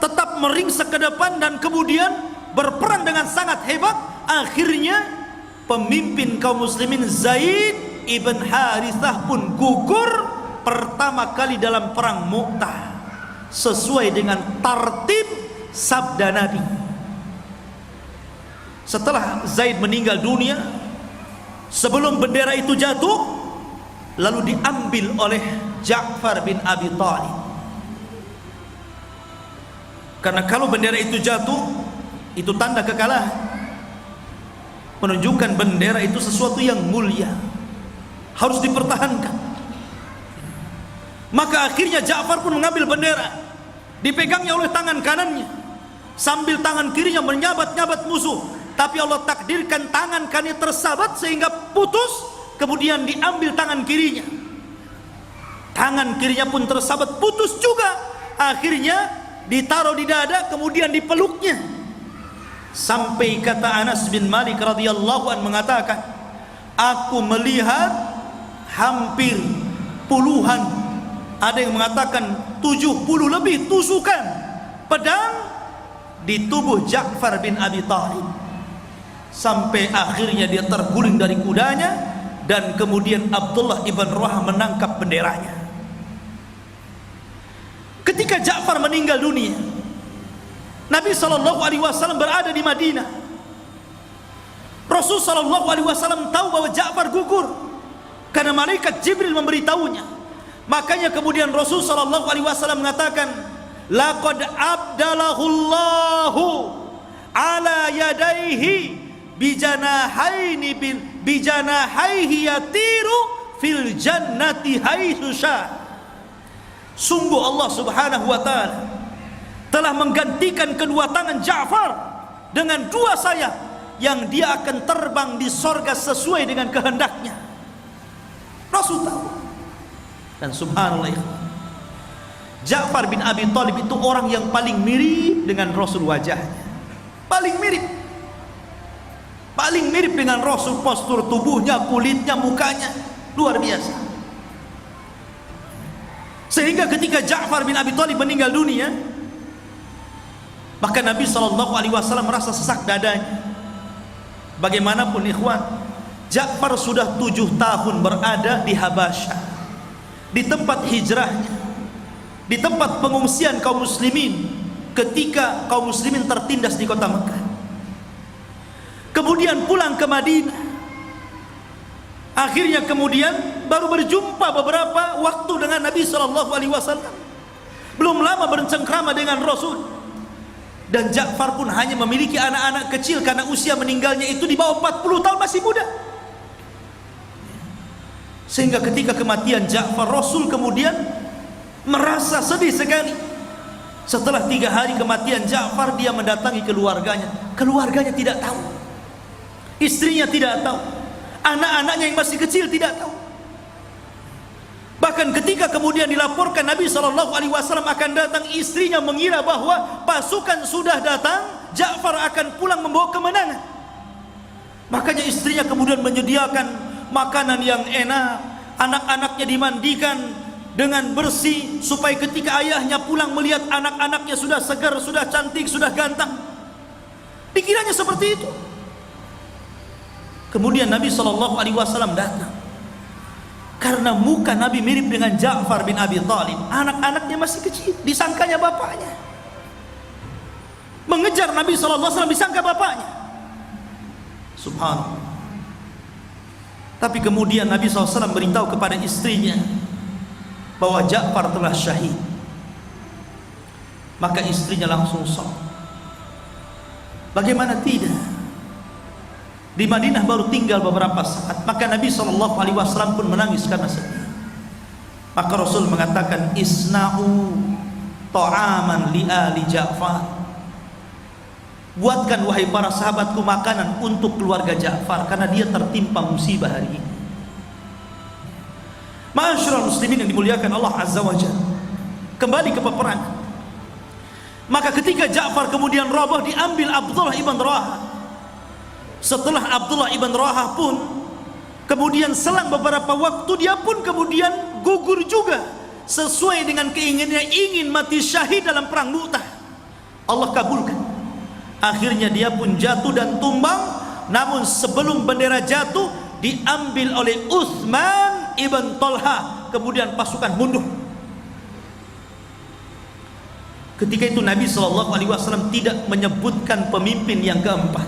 tetap meringsek ke depan dan kemudian berperang dengan sangat hebat. Akhirnya pemimpin kaum muslimin Zaid ibn Harithah pun gugur pertama kali dalam perang Mu'tah, sesuai dengan tartib sabda Nabi. Setelah Zaid meninggal dunia, sebelum bendera itu jatuh, lalu diambil oleh Ja'far bin Abi Thalib. Karena kalau bendera itu jatuh, itu tanda kekalahan, menunjukkan bendera itu sesuatu yang mulia, harus dipertahankan. Maka akhirnya Ja'far pun mengambil bendera, dipegangnya oleh tangan kanannya, sambil tangan kirinya menyabat-nyabat musuh. Tapi Allah takdirkan tangan kanannya tersabat sehingga putus, kemudian diambil tangan kirinya. Tangan kirinya pun tersabat, putus juga. Akhirnya ditaruh di dada, kemudian dipeluknya. Sampai kata Anas bin Malik radhiyallahu anhu mengatakan, aku melihat hampir puluhan, ada yang mengatakan 70 lebih tusukan pedang di tubuh Ja'far bin Abi Thalib, sampai akhirnya dia terguling dari kudanya, dan kemudian Abdullah ibn Rawahah menangkap benderanya. Ketika Ja'far meninggal dunia, Nabi SAW berada di Madinah. Rasul SAW tahu bahwa Ja'far gugur karena malaikat Jibril memberitahunya. Makanya kemudian Rasul SAW mengatakan, laqad abdalahullahu ala yadaihi bijanahaihi yatiru fil jannati haitsu syaa. Sungguh Allah Subhanahu wa ta'ala telah menggantikan kedua tangan Ja'far dengan dua sayap yang dia akan terbang di sorga sesuai dengan kehendaknya. Rasul tahu. Dan subhanallah, Ja'far bin Abi Thalib itu orang yang paling mirip dengan Rasul wajahnya. Paling mirip dengan Rasul, postur tubuhnya, kulitnya, mukanya luar biasa. Sehingga ketika Ja'far bin Abi Thalib meninggal dunia, maka Nabi SAW merasa sesak dadanya. Bagaimanapun ikhwan, Ja'far sudah 7 tahun berada di Habasyah, di tempat hijrahnya, di tempat pengungsian kaum muslimin ketika kaum muslimin tertindas di kota Mekah. Kemudian pulang ke Madinah. Akhirnya kemudian baru berjumpa beberapa waktu dengan Nabi SAW. Belum lama bercengkrama dengan Rasul. Dan Ja'far pun hanya memiliki anak-anak kecil karena usia meninggalnya itu di bawah 40 tahun, masih muda. Sehingga ketika kematian Ja'far, Rasul kemudian merasa sedih sekali. Setelah 3 hari kematian Ja'far, dia mendatangi keluarganya. Keluarganya tidak tahu, istrinya tidak tahu, anak-anaknya yang masih kecil tidak tahu. Bahkan ketika kemudian dilaporkan Nabi SAW akan datang, istrinya mengira bahwa pasukan sudah datang, Ja'far akan pulang membawa kemenangan. Makanya istrinya kemudian menyediakan makanan yang enak, anak-anaknya dimandikan dengan bersih, supaya ketika ayahnya pulang melihat anak-anaknya sudah segar, sudah cantik, sudah ganteng. Dikiranya seperti itu. Kemudian Nabi SAW datang. Karena muka Nabi mirip dengan Ja'far bin Abi Thalib, anak-anaknya masih kecil, disangkanya bapaknya. Mengejar Nabi SAW, disangka bapaknya. Subhanallah. Tapi kemudian Nabi SAW beritahu kepada istrinya bahwa Ja'far telah syahid. Maka istrinya langsung shock. Bagaimana tidak? Di Madinah baru tinggal beberapa saat, maka Nabi SAW pun menangis karena sedih. Maka Rasul mengatakan, isna'u ta'aman li ali Ja'far. buatkan wahai para sahabatku makanan untuk keluarga Ja'far karena dia tertimpa musibah hari ini. Ma'asyiral muslimin yang dimuliakan Allah Azza wa Jalla, kembali ke peperangan. Maka ketika Ja'far kemudian roboh, diambil Abdullah ibn Rawaha. Setelah Abdullah ibn Rawaha pun kemudian selang beberapa waktu dia pun kemudian gugur juga sesuai dengan keinginannya, ingin mati syahid dalam perang Mu'tah. Allah kabulkan. Akhirnya dia pun jatuh dan tumbang. Namun sebelum bendera jatuh, diambil oleh Utsman ibn Talha. Kemudian pasukan mundur. Ketika itu Nabi SAW tidak menyebutkan pemimpin yang keempat.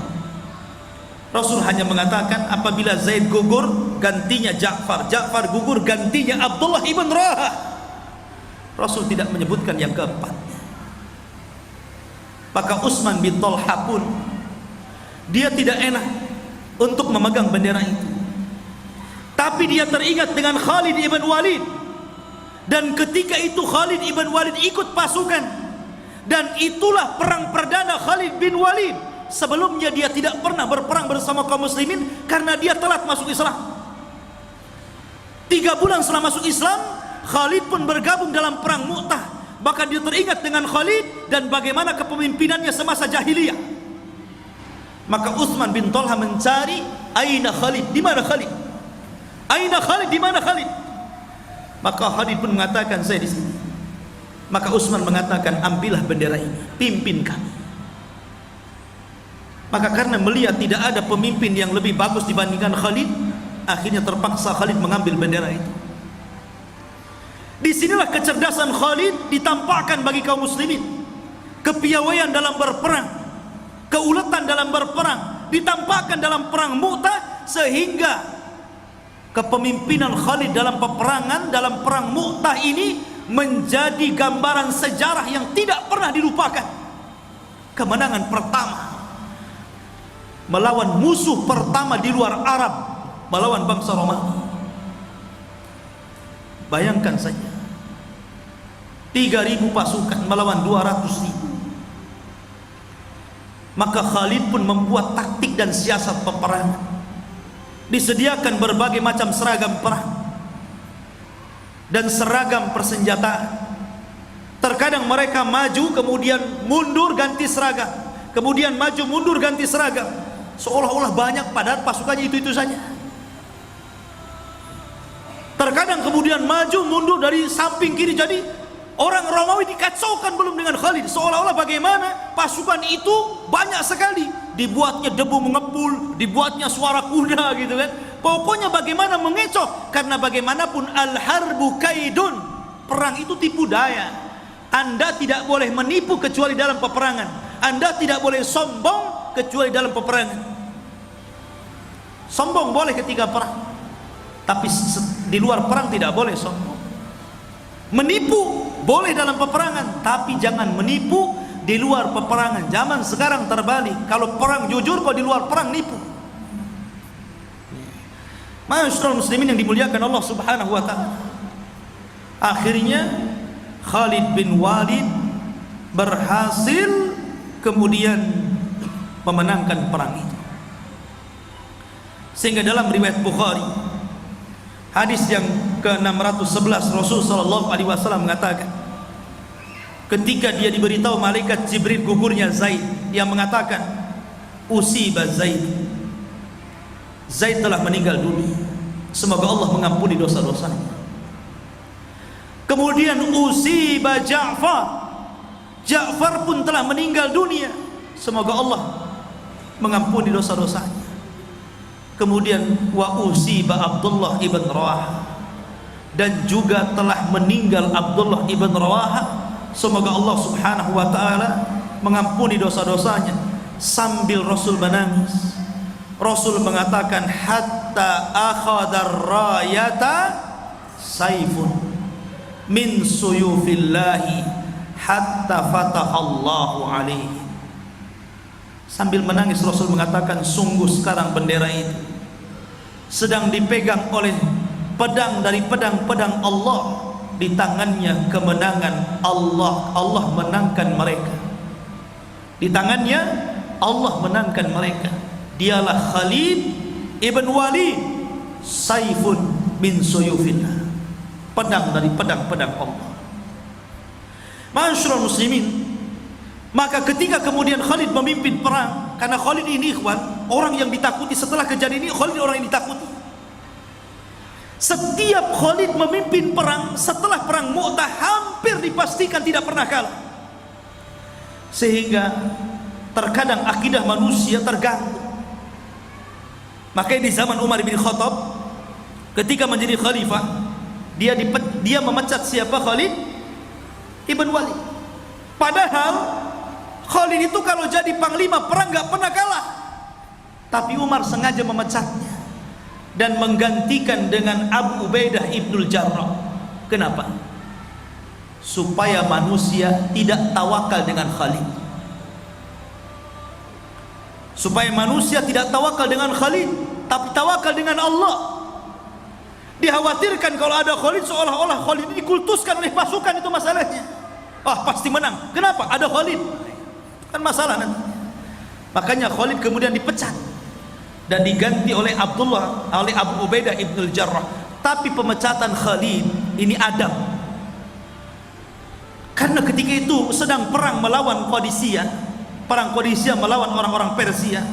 Rasul hanya mengatakan apabila Zaid gugur, gantinya Ja'far. Ja'far gugur, gantinya Abdullah ibn Rawaha. Rasul tidak menyebutkan yang keempat. Maka Utsman bin Talha pun dia tidak enak untuk memegang bendera itu. Tapi dia teringat dengan Khalid ibn Walid. Dan ketika itu Khalid ibn Walid ikut pasukan. Dan itulah perang perdana Khalid bin Walid. Sebelumnya dia tidak pernah berperang bersama kaum muslimin karena dia telat masuk Islam. 3 bulan setelah masuk Islam, Khalid pun bergabung dalam perang Mu'tah. Maka dia teringat dengan Khalid dan bagaimana kepemimpinannya semasa jahiliyah. Maka Utsman bin Talha mencari, aina Khalid? Di mana Khalid? Aina Khalid? Di mana Khalid? Maka Khalid pun mengatakan, saya di sini. Maka Utsman mengatakan, ambillah bendera ini, pimpin kami. Maka karena melihat tidak ada pemimpin yang lebih bagus dibandingkan Khalid, akhirnya terpaksa Khalid mengambil bendera itu. Disinilah kecerdasan Khalid ditampakkan bagi kaum muslimin. Kepiawaian dalam berperang, keuletan dalam berperang ditampakkan dalam perang Mu'tah, sehingga kepemimpinan Khalid dalam peperangan, dalam perang Mu'tah ini menjadi gambaran sejarah yang tidak pernah dilupakan. Kemenangan pertama melawan musuh pertama di luar Arab, melawan bangsa Romawi. Bayangkan saja, 3.000 pasukan melawan 200.000. Maka Khalid pun membuat taktik dan siasat peperangan. Disediakan berbagai macam seragam perang dan seragam persenjataan. Terkadang mereka maju kemudian mundur ganti seragam, kemudian maju mundur ganti seragam, seolah-olah banyak padahal pasukannya itu-itu saja. Terkadang kemudian maju mundur dari samping kiri, jadi orang Romawi dikacaukan belum dengan Khalid, seolah-olah bagaimana pasukan itu banyak sekali, dibuatnya debu mengepul, dibuatnya suara kuda gitu kan. Pokoknya bagaimana mengecoh, karena bagaimanapun al-harbu kaidun, perang itu tipu daya. Anda tidak boleh menipu kecuali dalam peperangan. Anda tidak boleh sombong kecuali dalam peperangan. Sombong boleh ketika perang, tapi di luar perang tidak boleh sombong. Menipu boleh dalam peperangan, tapi jangan menipu di luar peperangan. Zaman sekarang terbalik, kalau perang jujur, kok di luar perang nipu. Ma'asyiral muslimin yang dimuliakan Allah Subhanahu wa taala. Akhirnya Khalid bin Walid berhasil kemudian memenangkan perang itu. Sehingga dalam riwayat Bukhari, hadis yang ke-611, Rasul sallallahu alaihi wasallam mengatakan, ketika dia diberitahu malaikat Jibril gugurnya Zaid, dia mengatakan, usiba Zaid, Zaid telah meninggal dunia, semoga Allah mengampuni dosa-dosanya. Kemudian usiba Ja'far, Ja'far pun telah meninggal dunia, semoga Allah mengampuni dosa-dosanya. Kemudian wa usiba Abdullah ibn Rawaha, dan juga telah meninggal Abdullah ibn Rawaha, semoga Allah Subhanahu wa taala mengampuni dosa-dosanya. Sambil Rasul menangis, Rasul mengatakan, hatta akhadar rayata saifun min suyufillahi hatta fatahallahu alaihi. Sambil menangis Rasul mengatakan, sungguh sekarang bendera itu sedang dipegang oleh pedang dari pedang-pedang Allah. Di tangannya kemenangan Allah, Allah menangkan mereka. Di tangannya Allah menangkan mereka. Dialah Khalid ibn Walid, saifun min suyufillah, pedang dari pedang-pedang Allah. Ma'asyiral muslimin, maka ketika kemudian Khalid memimpin perang, karena Khalid ini ikhwan, orang yang ditakuti setelah kejadian ini, Khalid orang yang ditakuti. Setiap Khalid memimpin perang setelah perang Mu'tah hampir dipastikan tidak pernah kalah. Sehingga terkadang akidah manusia terganggu. Makanya di zaman Umar bin Khattab ketika menjadi khalifah, dia memecat siapa? Khalid ibn Walid. Padahal Khalid itu kalau jadi panglima perang gak pernah kalah, tapi Umar sengaja memecatnya dan menggantikan dengan Abu Ubaidah ibnul Jarrah. Kenapa? Supaya manusia tidak tawakal dengan Khalid, supaya manusia tidak tawakal dengan Khalid, tapi tawakal dengan Allah. Dikhawatirkan kalau ada Khalid, seolah-olah Khalid ini dikultuskan oleh pasukan, itu masalahnya. Pasti menang. Kenapa? Ada Khalid. Kan masalah nanti. Makanya Khalid kemudian dipecat dan diganti oleh Abu Ubaidah ibnul Jarrah. Tapi pemecatan Khalid ini adab, karena ketika itu sedang perang melawan Qadisiyah, perang Qadisiyah melawan orang-orang Persia.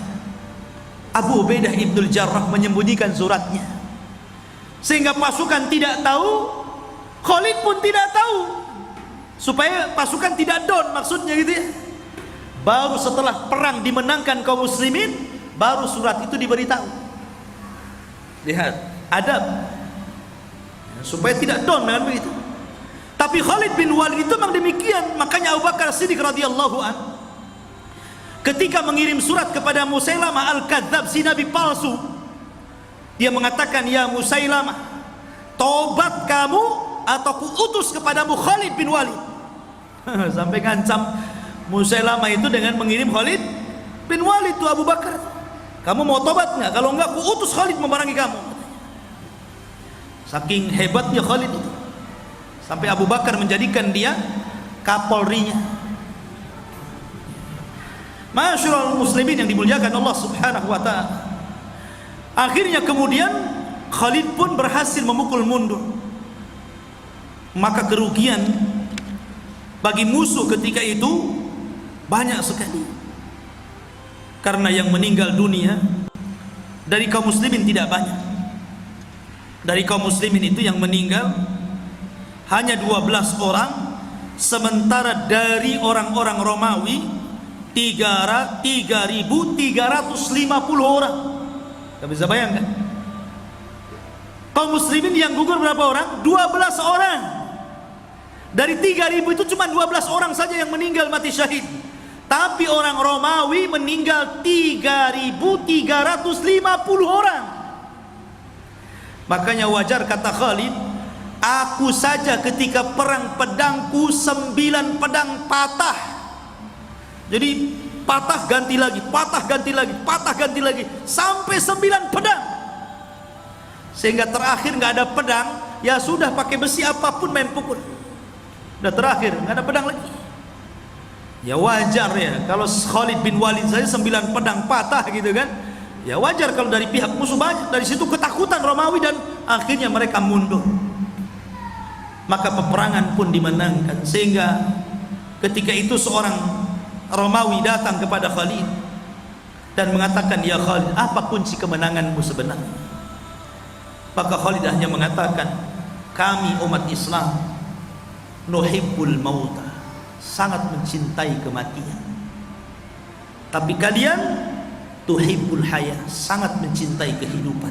Abu Ubaidah ibnul Jarrah menyembunyikan suratnya sehingga pasukan tidak tahu, Khalid pun tidak tahu, supaya pasukan tidak down, maksudnya gitu ya. Baru setelah perang dimenangkan kaum muslimin, baru surat itu diberitahu. Lihat adab, supaya tidak down dengan begitu. Tapi Khalid bin Walid itu memang demikian. Makanya Abu Bakar Siddiq radhiyallahu an ketika mengirim surat kepada Musailamah al-Kadzab, si nabi palsu, dia mengatakan, ya Musailamah, tobat kamu atau ku utus kepadamu Khalid bin Walid. Sampai ngancam Musailamah itu dengan mengirim Khalid bin Walid tuh Abu Bakar. Kamu mau tobat nggak? Kalau enggak, ku utus Khalid memerangi kamu. Saking hebatnya Khalid itu, sampai Abu Bakar menjadikan dia kapolrinya. Ma'asyiral muslimin yang dimuliakan Allah Subhanahu wa taala. Akhirnya kemudian Khalid pun berhasil memukul mundur. Maka kerugian bagi musuh ketika itu banyak sekali, karena yang meninggal dunia dari kaum muslimin tidak banyak. Dari kaum muslimin itu yang meninggal hanya 12 orang, sementara dari orang-orang Romawi 3.350 orang. Kita bisa bayangkan, kaum muslimin yang gugur berapa orang? 12 orang. Dari 3.000 itu cuma 12 orang saja yang meninggal mati syahid. Tapi orang Romawi meninggal 3.350 orang. Makanya wajar kata Khalid, aku saja ketika perang pedangku 9 pedang patah. Jadi patah ganti lagi, patah ganti lagi, patah ganti lagi, sampai 9 pedang. Sehingga terakhir nggak ada pedang, ya sudah pakai besi apapun main pukul. Udah terakhir nggak ada pedang lagi. Ya wajar ya kalau Khalid bin Walid saja 9 pedang patah gitu kan. Ya wajar kalau dari pihak musuh banyak. Dari situ ketakutan Romawi dan akhirnya mereka mundur. Maka peperangan pun dimenangkan. Sehingga ketika itu seorang Romawi datang kepada Khalid dan mengatakan, ya Khalid, apa kunci kemenanganmu sebenarnya? Maka Khalid hanya mengatakan, kami umat Islam nuhibbul mauta, sangat mencintai kematian. Tapi kalian tuhibbul haya, sangat mencintai kehidupan.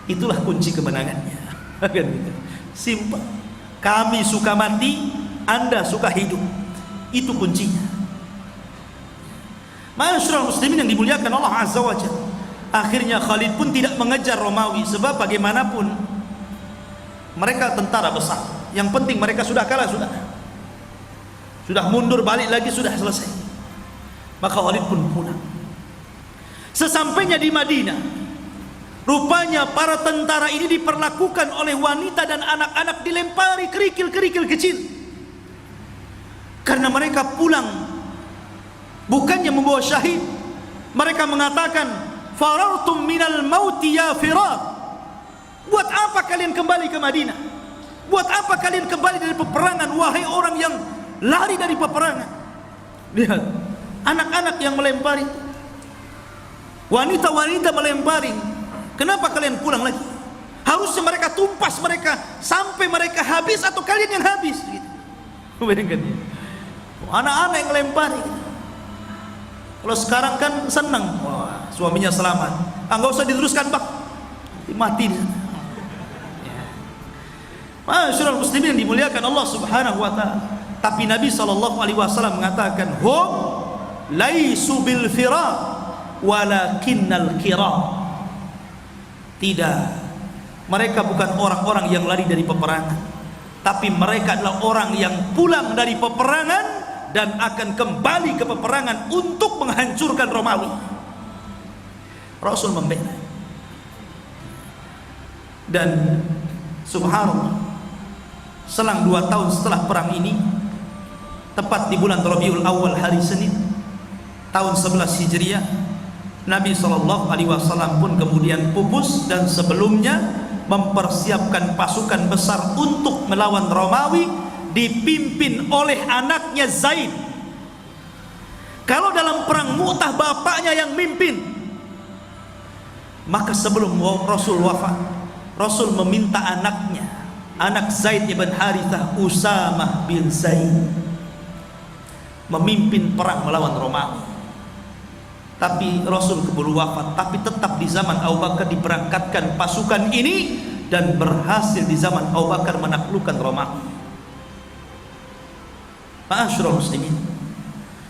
Itulah kunci kemenangannya. Kan gitu. Simpel. Kami suka mati, Anda suka hidup. Itu kuncinya. Ma'asyiral muslimin yang dimuliakan Allah Azza wa Jalla. Akhirnya Khalid pun tidak mengejar Romawi, sebab bagaimanapun mereka tentara besar. Yang penting mereka sudah kalah, sudah mundur balik lagi, sudah selesai. Maka Khalid pun pulang. Sesampainya di Madinah, rupanya para tentara ini diperlakukan oleh wanita dan anak-anak, dilempari kerikil-kerikil kecil. Karena mereka pulang bukannya membawa syahid, Mereka mengatakan, farartum minal mauti ya firar. Buat apa kalian kembali ke Madinah? Buat apa kalian kembali dari peperangan, wahai orang yang lari dari peperangan? Lihat, anak-anak yang melempari, wanita-wanita melempari. Kenapa kalian pulang lagi? Harusnya mereka tumpas mereka sampai mereka habis, atau kalian yang habis gitu. Bayangkan, anak-anak yang melempari. Kalau sekarang kan senang, wah, suaminya selamat, nggak usah diteruskan bak, mati di sana. Masyaallah muslimin yang dimuliakan Allah Subhanahu wa taala. Tapi Nabi SAW mengatakan, hum laisu bil firar walakinnal kiram. Tidak, mereka bukan orang-orang yang lari dari peperangan, tapi mereka adalah orang yang pulang dari peperangan dan akan kembali ke peperangan untuk menghancurkan Romawi. Rasul membela. Dan subhanallah, selang 2 tahun setelah perang ini, tepat di bulan Rabiul Awal hari Senin tahun 11 Hijriah, Nabi SAW pun kemudian pupus, dan sebelumnya mempersiapkan pasukan besar untuk melawan Romawi, dipimpin oleh anaknya Zaid. Kalau dalam perang Mu'tah bapaknya yang mimpin, maka sebelum Rasul wafat, Rasul meminta anaknya, anak Zaid ibn Harithah, Usamah bin Zaid, memimpin perang melawan Romawi. Tapi Rasul keburu wafat, tapi tetap di zaman Abu Bakar diberangkatkan pasukan ini dan berhasil di zaman Abu Bakar menaklukkan Romawi. Ma'asyiral muslimin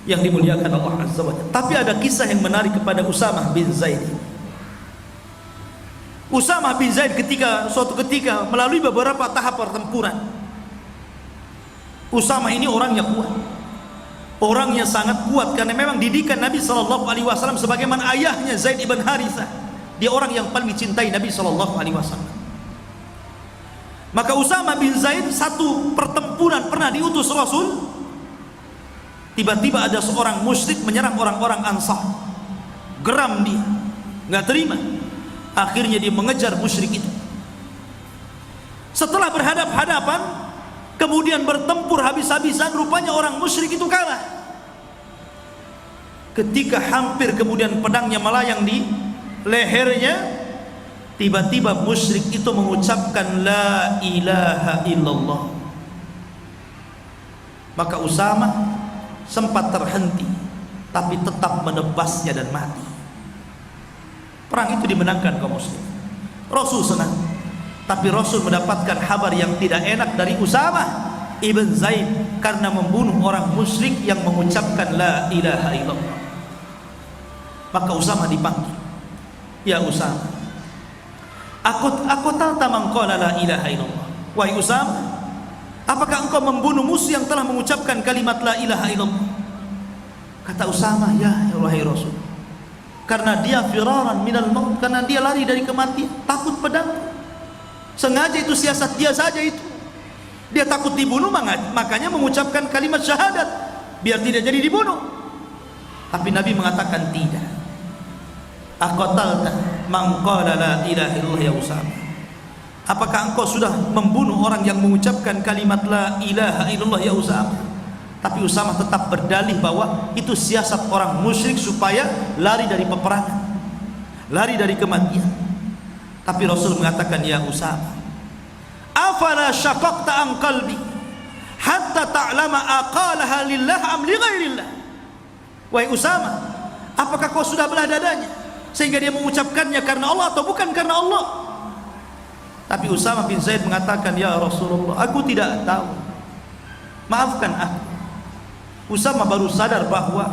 yang dimuliakan Allah Azza wa Jalla. Tapi ada kisah yang menarik kepada Usamah bin Zaid. Usamah bin Zaid suatu ketika melalui beberapa tahap pertempuran. Usamah ini orangnya kuat, orangnya sangat kuat, karena memang didikan Nabi SAW sebagaimana ayahnya Zaid ibn Harithah. Dia orang yang paling dicintai Nabi SAW. Maka Usamah bin Zaid, satu pertempuran pernah diutus Rasul, tiba-tiba ada seorang musyrik menyerang orang-orang Ansar. Geram dia, nggak terima. Akhirnya dia mengejar musyrik itu. Setelah berhadap-hadapan, kemudian bertempur habis-habisan, rupanya orang musyrik itu kalah. Ketika hampir kemudian pedangnya melayang di lehernya, tiba-tiba musyrik itu mengucapkan la ilaha illallah. Maka Usamah sempat terhenti, tapi tetap menebasnya dan mati. Perang itu dimenangkan kaum muslim. Rasul senang, tapi Rasul mendapatkan kabar yang tidak enak dari Usamah ibn Zaid karena membunuh orang musyrik yang mengucapkan la ilaha illallah. Maka Usamah dipanggil, ya Usamah, aku tahu man qala la ilaha illallah. Wahai Usamah, apakah engkau membunuh musuh yang telah mengucapkan kalimat la ilaha illallah? Kata Usamah, ya wahai Rasul, karena dia firaran minal maut, karena dia lari dari kematian, takut pedang. Sengaja, itu siasat dia saja itu. Dia takut dibunuh, makanya mengucapkan kalimat syahadat biar tidak jadi dibunuh. Tapi Nabi mengatakan tidak. Aqatalta man qala la ilaha illallah ya Usamah. Apakah engkau sudah membunuh orang yang mengucapkan kalimat la ilaha illallah ya Usamah? Tapi Usamah tetap berdalih bahwa itu siasat orang musyrik supaya lari dari peperangan, lari dari kematian. Tapi Rasul mengatakan, ya Usamah, afala syaqaqta an qalbi hatta ta'lama aqalaha lillah am li ghairillah. Wahai Usamah, apakah kau sudah belah dadanya sehingga dia mengucapkannya karena Allah atau bukan karena Allah? Tapi Usamah bin Zaid mengatakan, ya Rasulullah, aku tidak tahu, maafkan aku. Usamah baru sadar bahwa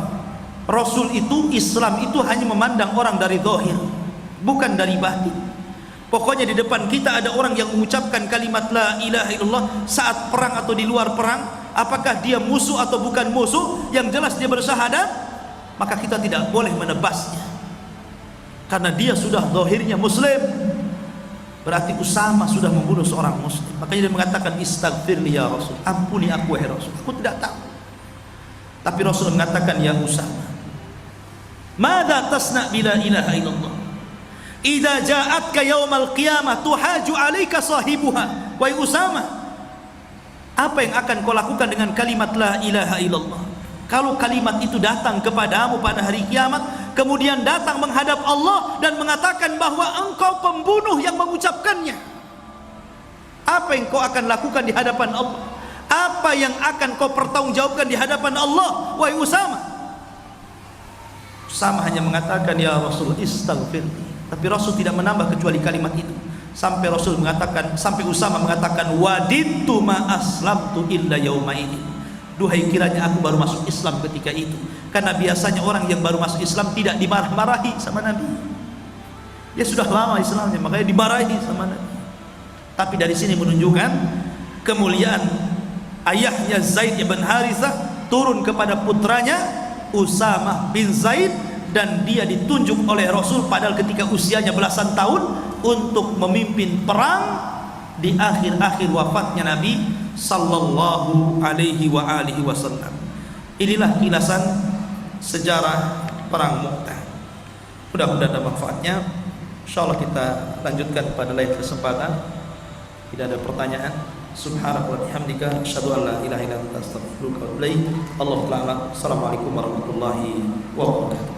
Rasul itu, Islam itu hanya memandang orang dari zahir, bukan dari batin. Pokoknya di depan kita ada orang yang mengucapkan kalimat la ilaha illallah saat perang atau di luar perang, apakah dia musuh atau bukan musuh, yang jelas dia bersyahadat, maka kita tidak boleh menebasnya karena dia sudah zahirnya muslim. Berarti Usamah sudah membunuh seorang muslim. Makanya dia mengatakan, istaghfirli ya Rasul, ampuni aku wahai Rasul, aku tidak tahu. Tapi Rasul mengatakan, ya Usamah, Madza tasna bila ilaha illallah? Idza ja'atka yaumal qiyamah tuhaju 'alaika sahibuha. Wahai Usama, apa yang akan kau lakukan dengan kalimat la ilaha illallah? Kalau kalimat itu datang kepadamu pada hari kiamat, kemudian datang menghadap Allah dan mengatakan bahwa engkau pembunuh yang mengucapkannya, apa yang kau akan lakukan di hadapan Allah? Apa yang akan kau pertanggungjawabkan di hadapan Allah, wahai Usama? Usama hanya mengatakan, ya Rasul, istaghfirli. Tapi Rasul tidak menambah kecuali kalimat itu. Sampai Usama mengatakan, wadidtu ma aslamtu illa yauma ini. Duhai kiranya aku baru masuk Islam ketika itu. Karena biasanya orang yang baru masuk Islam tidak dimarah-marahi sama Nabi. Dia sudah lama Islamnya, makanya dimarahi sama Nabi. Tapi dari sini menunjukkan kemuliaan ayahnya Zaid bin Harithah turun kepada putranya Usamah bin Zaid, dan dia ditunjuk oleh Rasul padahal ketika usianya belasan tahun untuk memimpin perang di akhir-akhir wafatnya Nabi sallallahu alaihi wa alihi wasallam. Inilah kilasan sejarah perang Mu'tah. Mudah-mudahan ada manfaatnya. Insyaallah kita lanjutkan pada lain kesempatan. Tidak ada pertanyaan. Subhanaka wa bihamdika asyhadu an la ilaha illa anta astaghfiruka wa atubu ilaik. Allahu ta'ala. Assalamualaikum warahmatullahi wabarakatuh.